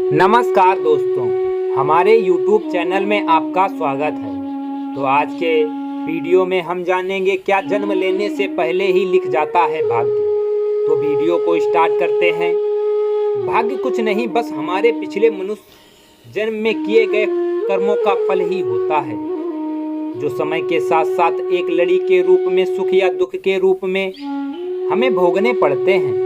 नमस्कार दोस्तों, हमारे YouTube चैनल में आपका स्वागत है। तो आज के वीडियो में हम जानेंगे क्या जन्म लेने से पहले ही लिख जाता है भाग्य। तो वीडियो को स्टार्ट करते हैं। भाग्य कुछ नहीं, बस हमारे पिछले मनुष्य जन्म में किए गए कर्मों का फल ही होता है, जो समय के साथ साथ एक लड़ी के रूप में, सुख या दुख के रूप में हमें भोगने पड़ते हैं।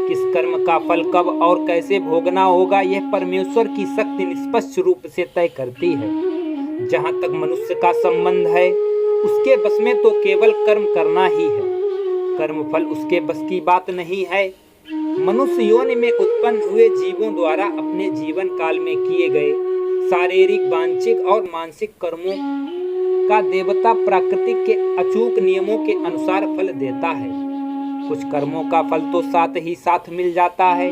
किस कर्म का फल कब और कैसे भोगना होगा, यह परमेश्वर की शक्ति निष्पक्ष रूप से तय करती है। जहाँ तक मनुष्य का संबंध है, उसके बस में तो केवल कर्म करना ही है। कर्म फल उसके बस की बात नहीं है। मनुष्य योनि में उत्पन्न हुए जीवों द्वारा अपने जीवन काल में किए गए शारीरिक, वांछिक और मानसिक कर्मों का देवता प्राकृतिक के अचूक नियमों के अनुसार फल देता है। कुछ कर्मों का फल तो साथ ही साथ मिल जाता है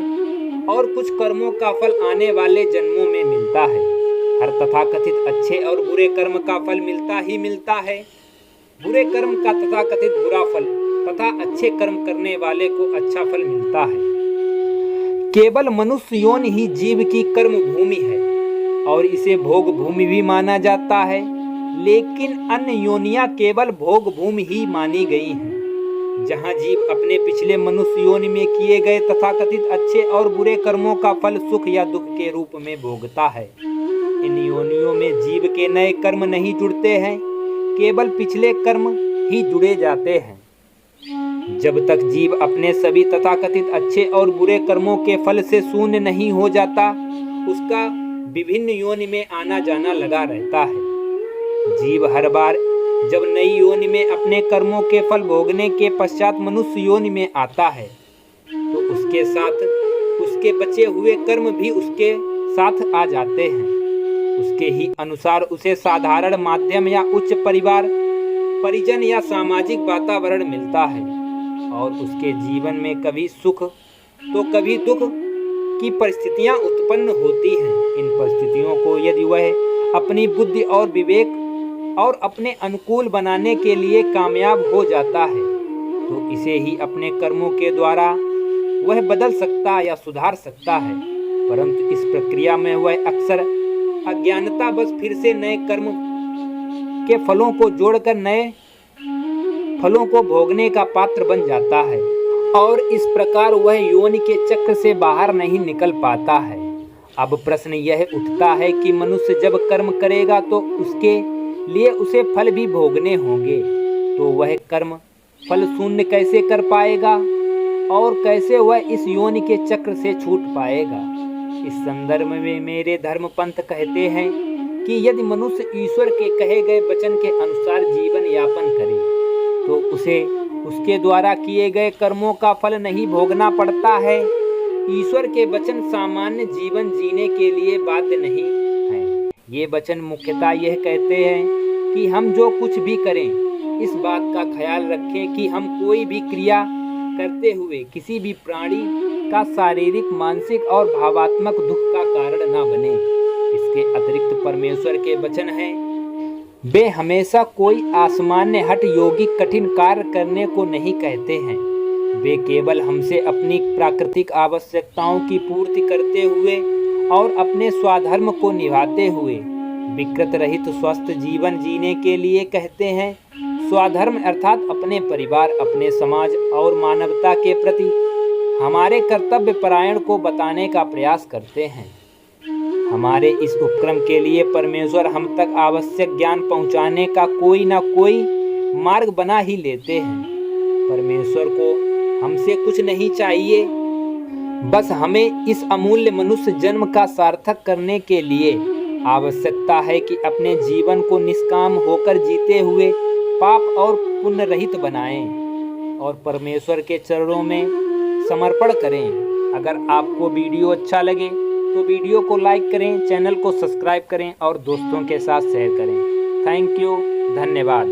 और कुछ कर्मों का फल आने वाले जन्मों में मिलता है। हर तथाकथित अच्छे और बुरे कर्म का फल मिलता ही मिलता है। बुरे कर्म का तथाकथित बुरा फल तथा अच्छे कर्म करने वाले को अच्छा फल मिलता है। केवल मनुष्य योनि ही जीव की कर्म भूमि है और इसे भोग भूमि भी माना जाता है, लेकिन अन्य योनियां केवल भोग भूमि ही मानी गई हैं। जहाँ जीव अपने पिछले मनुष्य योनि में किए गए तथाकथित अच्छे और बुरे कर्मों का फल सुख या दुख के रूप में भोगता है। इन योनियों में जीव के नए कर्म नहीं जुड़ते हैं, केवल पिछले कर्म ही जुड़े जाते हैं। जब तक जीव अपने सभी तथाकथित अच्छे और बुरे कर्मों के फल से शून्य नहीं हो जाता, उसका विभिन्न योनि में आना जाना लगा रहता है। जीव हर बार जब नई योनि में अपने कर्मों के फल भोगने के पश्चात मनुष्य योनि में आता है, तो उसके साथ उसके बचे हुए कर्म भी उसके साथ आ जाते हैं। उसके ही अनुसार उसे साधारण माध्यम या उच्च परिवार, परिजन या सामाजिक वातावरण मिलता है और उसके जीवन में कभी सुख तो कभी दुख की परिस्थितियां उत्पन्न होती हैं। इन परिस्थितियों को यदि वह अपनी बुद्धि और विवेक और अपने अनुकूल बनाने के लिए कामयाब हो जाता है, तो इसे ही अपने कर्मों के द्वारा वह बदल सकता या सुधार सकता है। परंतु इस प्रक्रिया में वह अक्सर अज्ञानतावश फिर से नए कर्म के फलों को जोड़कर नए फलों को भोगने का पात्र बन जाता है और इस प्रकार वह योनि के चक्र से बाहर नहीं निकल पाता है। अब प्रश्न यह उठता है कि मनुष्य जब कर्म करेगा तो उसके लिए उसे फल भी भोगने होंगे, तो वह कर्म फल शून्य कैसे कर पाएगा और कैसे वह इस योनि के चक्र से छूट पाएगा। इस संदर्भ में मेरे धर्मपंथ कहते हैं कि यदि मनुष्य ईश्वर के कहे गए वचन के अनुसार जीवन यापन करे, तो उसे उसके द्वारा किए गए कर्मों का फल नहीं भोगना पड़ता है। ईश्वर के वचन सामान्य जीवन जीने के लिए बाध्य नहीं है। ये वचन मुख्यतः यह कहते हैं कि हम जो कुछ भी करें, इस बात का ख्याल रखें कि हम कोई भी क्रिया करते हुए किसी भी प्राणी का शारीरिक, मानसिक और भावात्मक दुख का कारण न बने। इसके अतिरिक्त परमेश्वर के वचन हैं, वे हमेशा कोई असामान्य हठ योगिक कठिन कार्य करने को नहीं कहते हैं। वे केवल हमसे अपनी प्राकृतिक आवश्यकताओं की पूर्ति करते हुए और अपने स्वधर्म को निभाते हुए विकृत रहित स्वस्थ जीवन जीने के लिए कहते हैं। स्वधर्म अर्थात अपने परिवार, अपने समाज और मानवता के प्रति हमारे कर्तव्य परायण को बताने का प्रयास करते हैं। हमारे इस उपक्रम के लिए परमेश्वर हम तक आवश्यक ज्ञान पहुंचाने का कोई ना कोई मार्ग बना ही लेते हैं। परमेश्वर को हमसे कुछ नहीं चाहिए, बस हमें इस अमूल्य मनुष्य जन्म का सार्थक करने के लिए आवश्यकता है कि अपने जीवन को निष्काम होकर जीते हुए पाप और पुण्य रहित बनाएं और परमेश्वर के चरणों में समर्पण करें। अगर आपको वीडियो अच्छा लगे तो वीडियो को लाइक करें, चैनल को सब्सक्राइब करें और दोस्तों के साथ शेयर करें। थैंक यू, धन्यवाद।